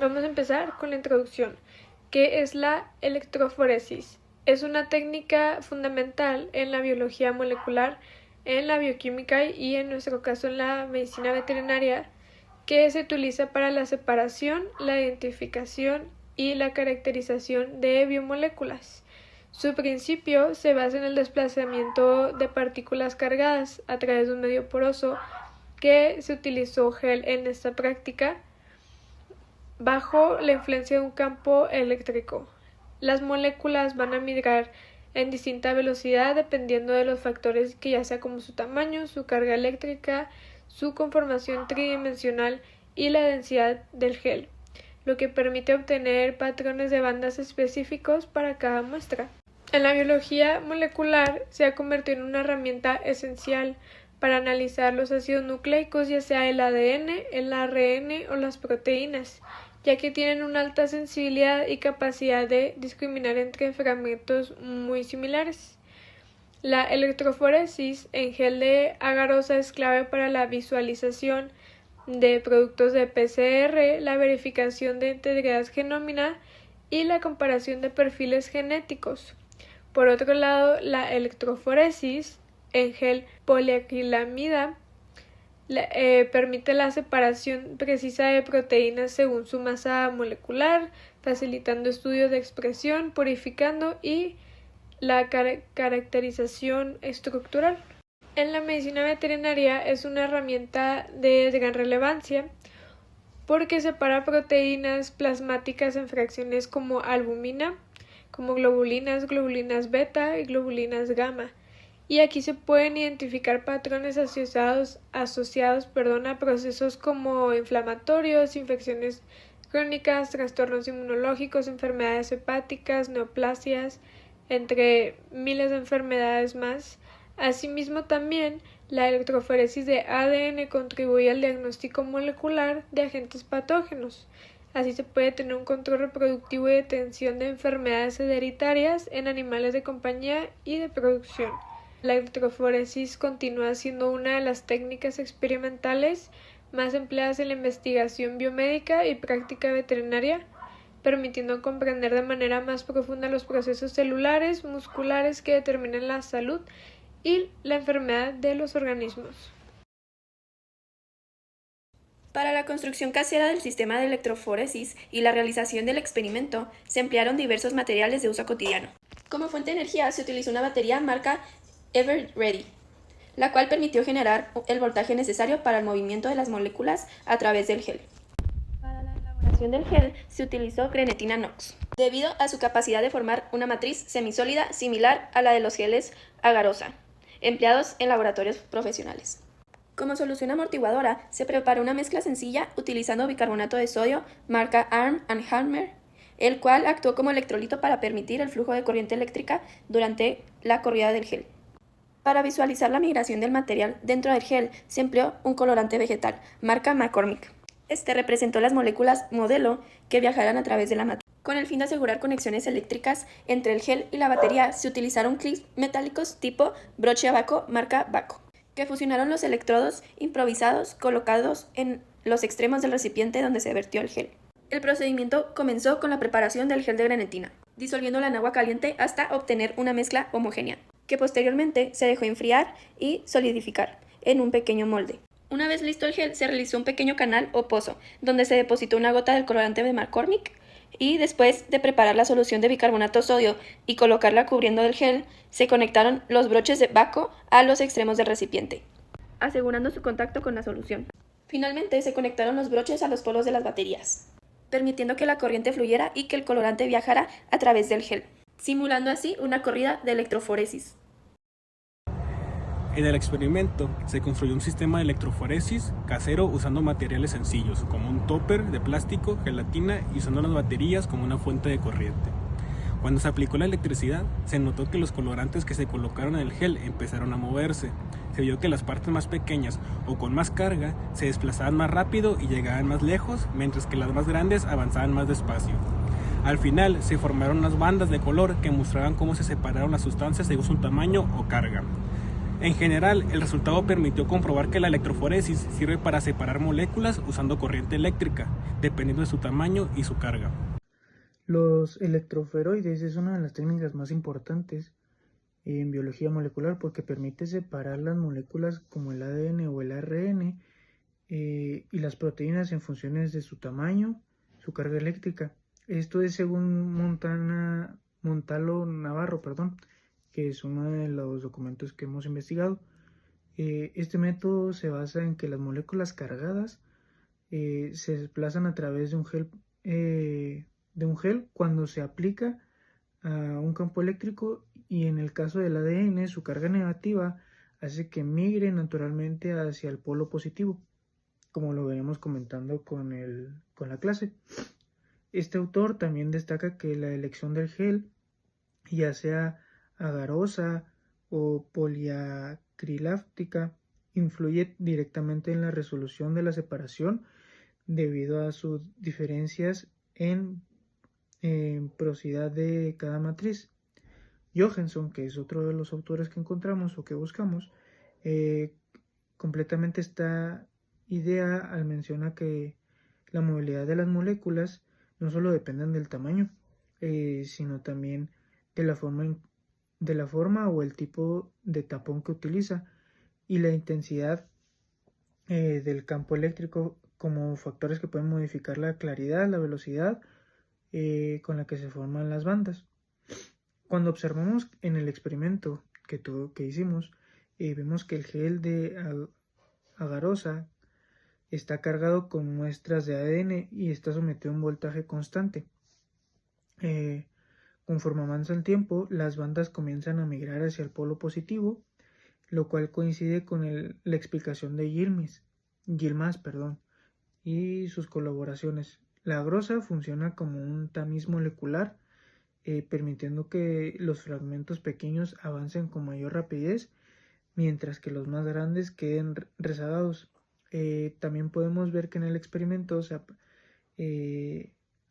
Vamos a empezar con la introducción. ¿Qué es la electroforesis? Es una técnica fundamental en la biología molecular, en la bioquímica y en nuestro caso en la medicina veterinaria, que se utiliza para la separación, la identificación y la caracterización de biomoléculas. Su principio se basa en el desplazamiento de partículas cargadas a través de un medio poroso, que se utilizó gel en esta práctica bajo la influencia de un campo eléctrico. Las moléculas van a migrar en distinta velocidad dependiendo de los factores que ya sea como su tamaño, su carga eléctrica, su conformación tridimensional y la densidad del gel, lo que permite obtener patrones de bandas específicos para cada muestra. En la biología molecular se ha convertido en una herramienta esencial para analizar los ácidos nucleicos, ya sea el ADN, el ARN o las proteínas, ya que tienen una alta sensibilidad y capacidad de discriminar entre fragmentos muy similares. La electroforesis en gel de agarosa es clave para la visualización de productos de PCR, la verificación de integridad genómica y la comparación de perfiles genéticos. Por otro lado, la electroforesis en gel poliacrilamida permite la separación precisa de proteínas según su masa molecular, facilitando estudios de expresión, purificando y la caracterización estructural. En la medicina veterinaria es una herramienta de gran relevancia porque separa proteínas plasmáticas en fracciones como albumina, como globulinas beta y globulinas gamma. Y aquí se pueden identificar patrones asociados a procesos como inflamatorios, infecciones crónicas, trastornos inmunológicos, enfermedades hepáticas, neoplasias, entre miles de enfermedades más. Asimismo, también la electroforesis de ADN contribuye al diagnóstico molecular de agentes patógenos. Así se puede tener un control reproductivo y detención de enfermedades hereditarias en animales de compañía y de producción. La electroforesis continúa siendo una de las técnicas experimentales más empleadas en la investigación biomédica y práctica veterinaria, permitiendo comprender de manera más profunda los procesos celulares, musculares que determinan la salud y la enfermedad de los organismos. Para la construcción casera del sistema de electroforesis y la realización del experimento, se emplearon diversos materiales de uso cotidiano. Como fuente de energía se utilizó una batería marca Eveready, la cual permitió generar el voltaje necesario para el movimiento de las moléculas a través del gel. Para la elaboración del gel se utilizó grenetina inox, debido a su capacidad de formar una matriz semisólida similar a la de los geles agarosa, empleados en laboratorios profesionales. Como solución amortiguadora, se preparó una mezcla sencilla utilizando bicarbonato de sodio marca Arm & Hammer, el cual actuó como electrolito para permitir el flujo de corriente eléctrica durante la corrida del gel. Para visualizar la migración del material dentro del gel, se empleó un colorante vegetal, marca McCormick. Este representó las moléculas modelo que viajarán a través de la matriz. Con el fin de asegurar conexiones eléctricas entre el gel y la batería, se utilizaron clips metálicos tipo broche a Baco, marca Baco, que fusionaron los electrodos improvisados colocados en los extremos del recipiente donde se vertió el gel. El procedimiento comenzó con la preparación del gel de grenetina, disolviéndola en agua caliente hasta obtener una mezcla homogénea, que posteriormente se dejó enfriar y solidificar en un pequeño molde. Una vez listo el gel, se realizó un pequeño canal o pozo, donde se depositó una gota del colorante de McCormick, y después de preparar la solución de bicarbonato de sodio y colocarla cubriendo el gel, se conectaron los broches de Baco a los extremos del recipiente, asegurando su contacto con la solución. Finalmente se conectaron los broches a los polos de las baterías, permitiendo que la corriente fluyera y que el colorante viajara a través del gel, simulando así una corrida de electroforesis. En el experimento se construyó un sistema de electroforesis casero usando materiales sencillos como un topper de plástico, gelatina y usando las baterías como una fuente de corriente. Cuando se aplicó la electricidad, se notó que los colorantes que se colocaron en el gel empezaron a moverse. Se vio que las partes más pequeñas o con más carga se desplazaban más rápido y llegaban más lejos, mientras que las más grandes avanzaban más despacio. Al final se formaron unas bandas de color que mostraban cómo se separaron las sustancias según su tamaño o carga. En general, el resultado permitió comprobar que la electroforesis sirve para separar moléculas usando corriente eléctrica, dependiendo de su tamaño y su carga. Los electroferoides es una de las técnicas más importantes en biología molecular porque permite separar las moléculas como el ADN o el ARN y las proteínas en funciones de su tamaño, su carga eléctrica. Esto es según Montalo Navarro, que es uno de los documentos que hemos investigado. Este método se basa en que las moléculas cargadas se desplazan a través de un gel cuando se aplica a un campo eléctrico, y en el caso del ADN su carga negativa hace que migre naturalmente hacia el polo positivo, como lo veremos comentando con la clase. Este autor también destaca que la elección del gel, ya sea agarosa o poliacriláctica, influye directamente en la resolución de la separación debido a sus diferencias en porosidad de cada matriz. Johansson, que es otro de los autores que encontramos o que buscamos, completamente esta idea al mencionar que la movilidad de las moléculas no solo dependen del tamaño, sino también de la forma o el tipo de tapón que utiliza y la intensidad del campo eléctrico como factores que pueden modificar la claridad, la velocidad con la que se forman las bandas. Cuando observamos en el experimento que hicimos, vemos que el gel de agarosa está cargado con muestras de ADN y está sometido a un voltaje constante. Conforme avanza el tiempo, las bandas comienzan a migrar hacia el polo positivo, lo cual coincide con la explicación de Yilmaz, y sus colaboraciones. La agrosa funciona como un tamiz molecular, permitiendo que los fragmentos pequeños avancen con mayor rapidez, mientras que los más grandes queden rezagados. También podemos ver que en el experimento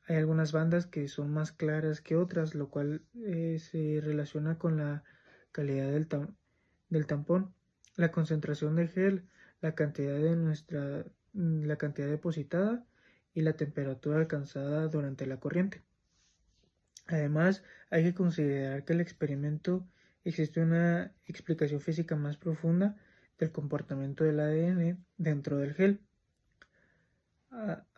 hay algunas bandas que son más claras que otras, lo cual se relaciona con la calidad del tampón, la concentración de gel, la cantidad depositada y la temperatura alcanzada durante la corriente. Además, hay que considerar que el experimento existe una explicación física más profunda del comportamiento del ADN dentro del gel.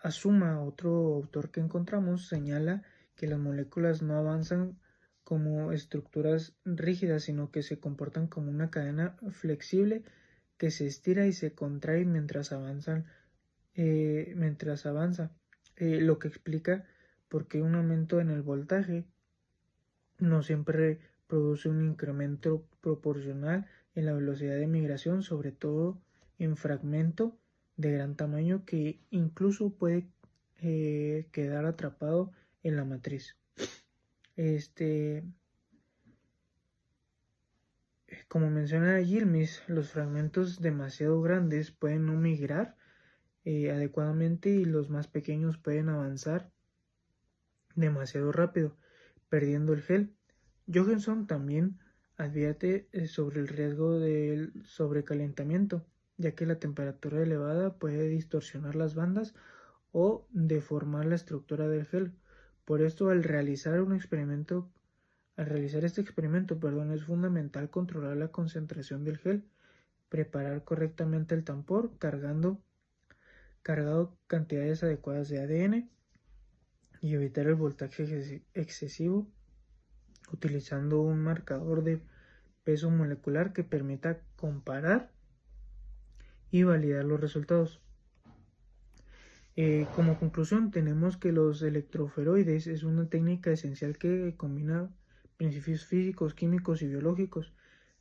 Asuma, otro autor que encontramos, señala que las moléculas no avanzan como estructuras rígidas, sino que se comportan como una cadena flexible que se estira y se contrae mientras avanza, lo que explica por qué un aumento en el voltaje no siempre produce un incremento proporcional en la velocidad de migración, sobre todo en fragmento de gran tamaño que incluso puede quedar atrapado en la matriz. Como menciona Yilmaz, los fragmentos demasiado grandes pueden no migrar adecuadamente y los más pequeños pueden avanzar demasiado rápido, perdiendo el gel. Johansson también advierte sobre el riesgo del sobrecalentamiento, ya que la temperatura elevada puede distorsionar las bandas o deformar la estructura del gel. Por esto, al realizar este experimento, es fundamental controlar la concentración del gel, preparar correctamente el tampón cargado cantidades adecuadas de ADN y evitar el voltaje excesivo utilizando un marcador de peso molecular que permita comparar y validar los resultados. Como conclusión, tenemos que los electroferoides es una técnica esencial que combina principios físicos, químicos y biológicos.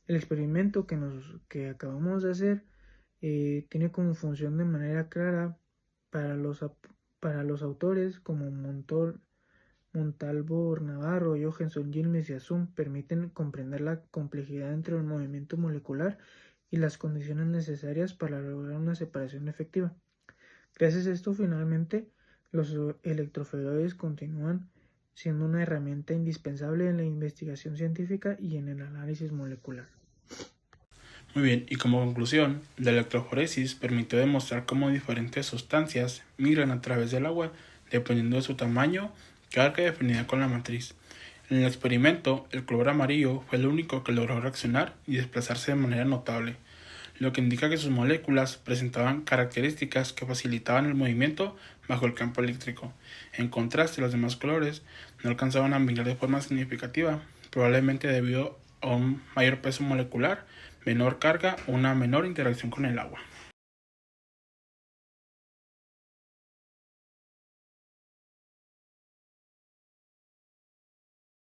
El experimento que acabamos de hacer tiene como función de manera clara para los autores como Montalvo Navarro, Johansson, Yilmaz y Asum, permiten comprender la complejidad entre el movimiento molecular y las condiciones necesarias para lograr una separación efectiva. Gracias a esto, finalmente, los electroferoides continúan siendo una herramienta indispensable en la investigación científica y en el análisis molecular. Muy bien, y como conclusión, la electroforesis permitió demostrar cómo diferentes sustancias migran a través del agua dependiendo de su tamaño, carga y afinidad con la matriz. En el experimento, el cloruro amarillo fue el único que logró reaccionar y desplazarse de manera notable, lo que indica que sus moléculas presentaban características que facilitaban el movimiento bajo el campo eléctrico. En contraste, los demás colores no alcanzaban a migrar de forma significativa, probablemente debido a un mayor peso molecular, menor carga o una menor interacción con el agua.